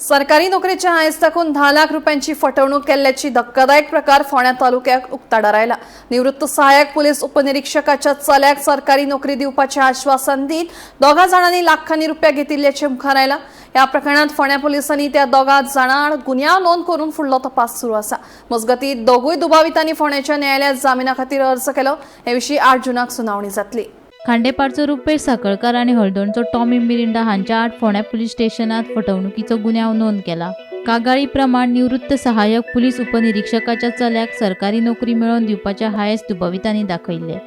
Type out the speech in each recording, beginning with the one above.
सरकारी नोकरीच्या आयस दाखवून 10 लाख रुपयांची फटवणूक केल्याची धक्कादायक प्रकार फोंड्या तालुक्यात उक्ताडार आयला। निवृत्त सहाय्यक पुलीस उपनिरीक्षकाच्या चल्याक सरकारी नोकरी दिवपाचे आश्वासन दीत दोघा जाणांनी लाखांनी रुपया घेतिल्ल्याचे मुखार आयला। या प्रकरणात फोंड्या पोलिसांनी त्या दोघा जाणांड गुन्यांव नोंद करून फुडलो तपास सुरू आसा। मजगती दोगूय दुबावितांनी फोंड्याच्या न्यायालयात जामिना खातीर अर्ज केलो। हे विशीं 8 जूनाक सुनावणी जातली। खांडेपारचो रुपेश साखळकार आणि हळदोणचो टॉमी मिरिंडा हांच्या आड फोंड्या पुलीस स्टेशनात फटवणुकीचो गुन्यांव नोंद केला। कागाळी प्रमाण निवृत्त सहाय्यक पुलीस उपनिरीक्षकाच्या चल्याक सरकारी नोकरी मेळोवन दिवपाच्या हायस दुबावितांनी दाखयल्ले।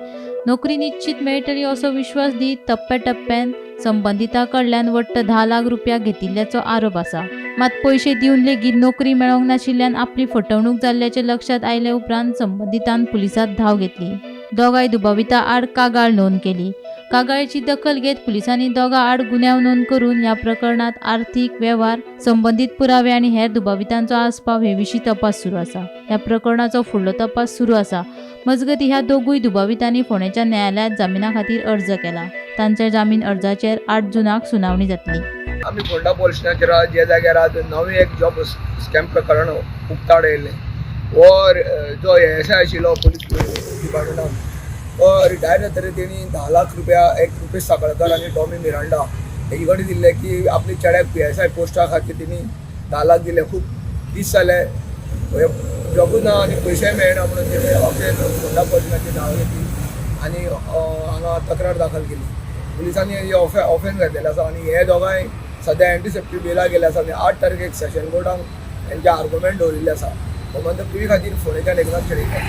नोकरी निश्चित मेळटली असो विश्वास दीत टप्प्याटप्प्यान संबंधिता कडल्यान वट्ट 10 लाख रुपया घेतिल्ल्याचो आरोप आसा। मात पैसे दिवन लेगीत नोकरी मेळोंक नाशिल्ल्यान आपली फटवणूक जाल्ल्याचे लक्षात आयले उपरांत संबंधितान पुलिसांत धाव घेतली। दोगांय दुबाविता आड कागाळ नोंद केली। कागाळीची दखल घेत पुलिसांनी दोघां आड गुन्यांव नोंद करून ह्या प्रकरणात आर्थीक व्यवहार, संबंधित पुरावे आणि हेर दुबावितांचो आस्पाव हे विशीं तपास सुरू आसा। ह्या प्रकरणाचो फुडलो तपास सुरू आसा। मजगती ह्या दोगूय दुबावितांनी फोंड्याच्या न्यायालयात जामिना खातीर अर्ज केला। तांच्या जामीन अर्जाचेर 8 जूनाक सुनावणी जातली। आम्ही फोंडा पोलीस स्टेशनाचेर जे जाग्यार आज नवे एक जॉब स्कॅम प्रकरण उक्ताड येयलें। और जो एस आय आशिल्लो पुलीस डिपार्टमेंटान तो रिटायर जातकीर तेणी 10 लाख रुपया एक रुपेश साखळकर आनी टॉमी मिरांडा हेजे कडेन दिल्ले की आपली चेड्याक PSI पोस्टा खातीर तेणी 10 लाख दिले। खूब दीस जाले जॉबूच ना आनी पयशे मेळना म्हणून तेणी अखेर फोंडा पोलिसांची नांव घेतली आनी हांगा तक्रार दाखल केली। पुलिसांनी हे ऑफेन्स घातलेलो आसा आनी हे दोगांय सद्या एंटीसेप्टिक बेला गेले आसा आनी 8 तारखेक सेशन कोर्टान हेंचे आर्ग्युमेंट दवरिल्ले आसा। तो म्हणटा तुजे खातीर फोंडेच्यान एकनाथ खेडेकर